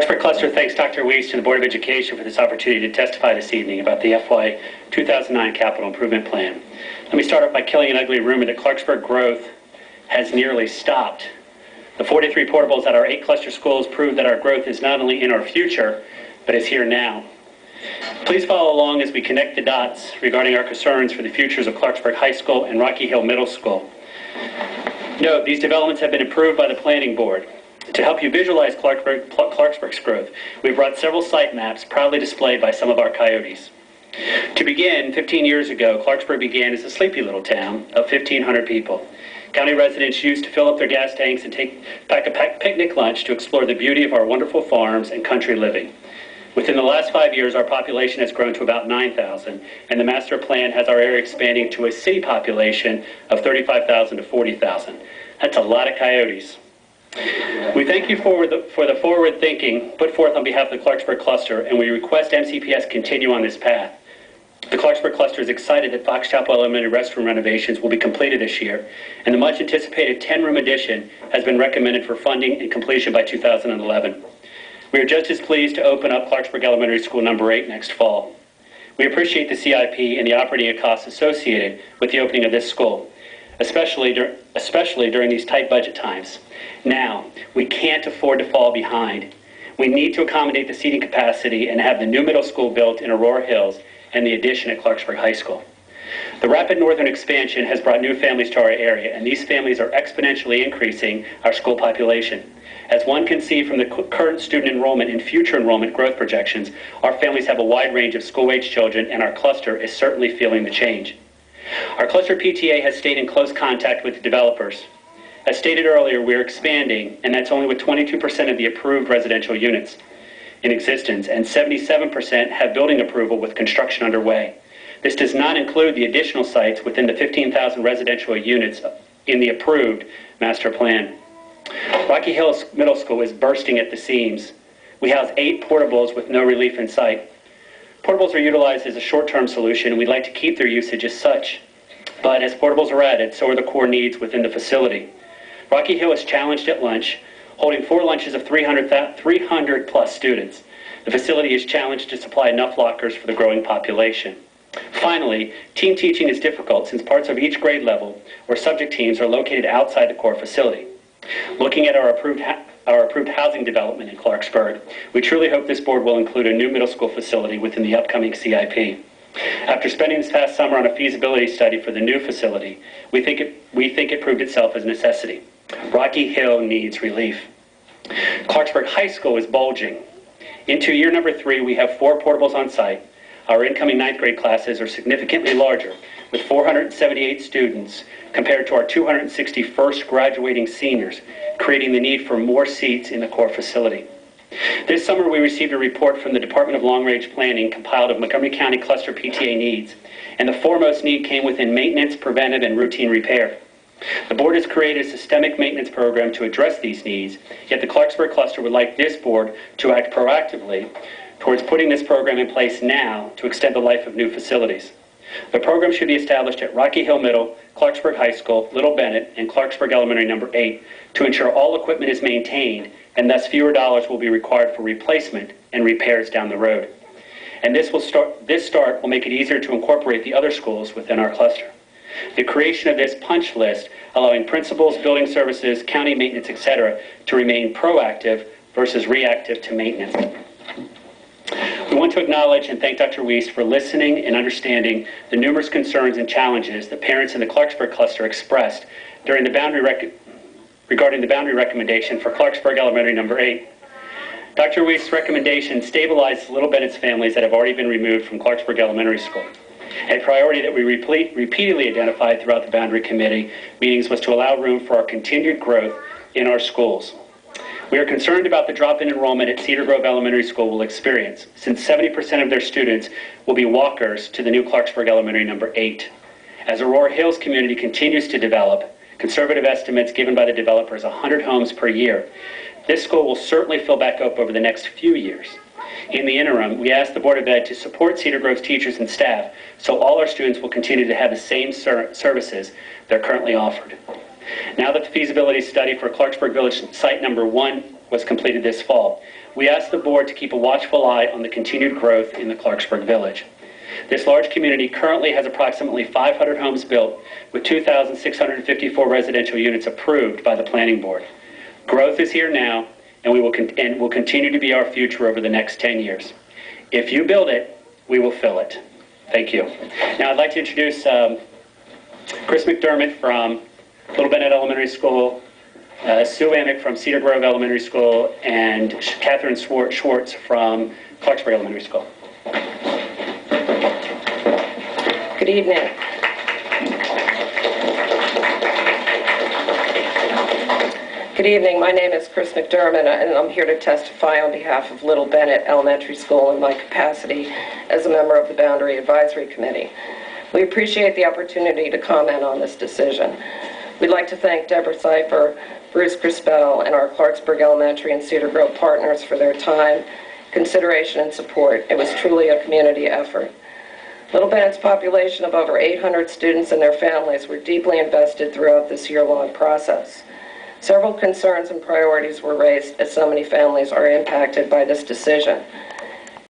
Clarksburg Cluster thanks Dr. Weiss and the Board of Education for this opportunity to testify this evening about the FY 2009 Capital Improvement Plan. Let me start off by killing an ugly rumor that Clarksburg growth has nearly stopped. The 43 portables at our 8 cluster schools prove that our growth is not only in our future, but is here now. Please follow along as we connect the dots regarding our concerns for the futures of Clarksburg High School and Rocky Hill Middle School. Note, these developments have been approved by the Planning Board. To help you visualize Clarksburg's growth, we've brought several site maps proudly displayed by some of our coyotes. To begin, 15 years ago, Clarksburg began as a sleepy little town of 1,500 people. County residents used to fill up their gas tanks and pack a picnic lunch to explore the beauty of our wonderful farms and country living. Within the last 5 years, our population has grown to about 9,000, and the master plan has our area expanding to a city population of 35,000 to 40,000. That's a lot of coyotes. We thank you for the forward thinking put forth on behalf of the Clarksburg Cluster, and we request MCPS continue on this path. The Clarksburg Cluster is excited that Fox Chapel Elementary restroom renovations will be completed this year, and the much anticipated 10-room addition has been recommended for funding and completion by 2011. We are just as pleased to open up Clarksburg Elementary School number 8 next fall. We appreciate the CIP and the operating costs associated with the opening of this school, especially during these tight budget times. Now, we can't afford to fall behind. We need to accommodate the seating capacity and have the new middle school built in Aurora Hills and the addition at Clarksburg High School. The rapid northern expansion has brought new families to our area, and these families are exponentially increasing our school population. As one can see from the current student enrollment and future enrollment growth projections, our families have a wide range of school-age children, and our cluster is certainly feeling the change. Our cluster PTA has stayed in close contact with the developers. As stated earlier, we are expanding, and that's only with 22% of the approved residential units in existence, and 77% have building approval with construction underway. This does not include the additional sites within the 15,000 residential units in the approved master plan. Rocky Hill Middle School is bursting at the seams. We house 8 portables with no relief in sight. Portables are utilized as a short-term solution, and we'd like to keep their usage as such. But as portables are added, so are the core needs within the facility. Rocky Hill is challenged at lunch, holding 4 lunches of 300 plus students. The facility is challenged to supply enough lockers for the growing population. Finally, team teaching is difficult since parts of each grade level or subject teams are located outside the core facility. Looking at our approved housing development in Clarksburg, we truly hope this board will include a new middle school facility within the upcoming CIP. After spending this past summer on a feasibility study for the new facility, we think it proved itself as a necessity. Rocky Hill needs relief. Clarksburg High School is bulging. Into year number 3, we have 4 portables on site. Our incoming 9th grade classes are significantly larger, with 478 students compared to our 261st graduating seniors, creating the need for more seats in the core facility. This summer, we received a report from the Department of Long-Range Planning compiled of Montgomery County Cluster PTA needs, and the foremost need came within maintenance, preventive, and routine repair. The board has created a systemic maintenance program to address these needs, yet the Clarksburg Cluster would like this board to act proactively towards putting this program in place now to extend the life of new facilities. The program should be established at Rocky Hill Middle, Clarksburg High School, Little Bennett, and Clarksburg Elementary number 8 to ensure all equipment is maintained and thus fewer dollars will be required for replacement and repairs down the road. And this start will make it easier to incorporate the other schools within our cluster. The creation of this punch list allowing principals, building services, county maintenance, etc. to remain proactive versus reactive to maintenance. We want to acknowledge and thank Dr. Weiss for listening and understanding the numerous concerns and challenges that parents in the Clarksburg Cluster expressed during the regarding the boundary recommendation for Clarksburg Elementary number 8. Dr. Weiss' recommendation stabilized Little Bennett's families that have already been removed from Clarksburg Elementary School. A priority that we repeatedly identified throughout the boundary committee meetings was to allow room for our continued growth in our schools. We are concerned about the drop in enrollment at Cedar Grove Elementary School will experience, since 70% of their students will be walkers to the new Clarksburg Elementary number 8. As Aurora Hills community continues to develop, conservative estimates given by the developers 100 homes per year, this school will certainly fill back up over the next few years. In the interim, we ask the Board of Ed to support Cedar Grove's teachers and staff so all our students will continue to have the same services they're currently offered. Now that the feasibility study for Clarksburg Village site number 1 was completed this fall. We asked the board to keep a watchful eye on the continued growth in the Clarksburg Village. This large community currently has approximately 500 homes built with 2,654 residential units approved by the planning board. Growth is here now and will continue to be our future over the next 10 years. If you build it, we will fill it. Thank you. Now I'd like to introduce Chris McDermott from Little Bennett Elementary School, Sue Amick from Cedar Grove Elementary School, and Catherine Schwartz from Clarksburg Elementary School. Good evening. Good evening. My name is Chris McDermott, and I'm here to testify on behalf of Little Bennett Elementary School in my capacity as a member of the Boundary Advisory Committee. We appreciate the opportunity to comment on this decision. We'd like to thank Deborah Seifer, Bruce Crispell, and our Clarksburg Elementary and Cedar Grove partners for their time, consideration, and support. It was truly a community effort. Little Bennett's population of over 800 students and their families were deeply invested throughout this year-long process. Several concerns and priorities were raised as so many families are impacted by this decision.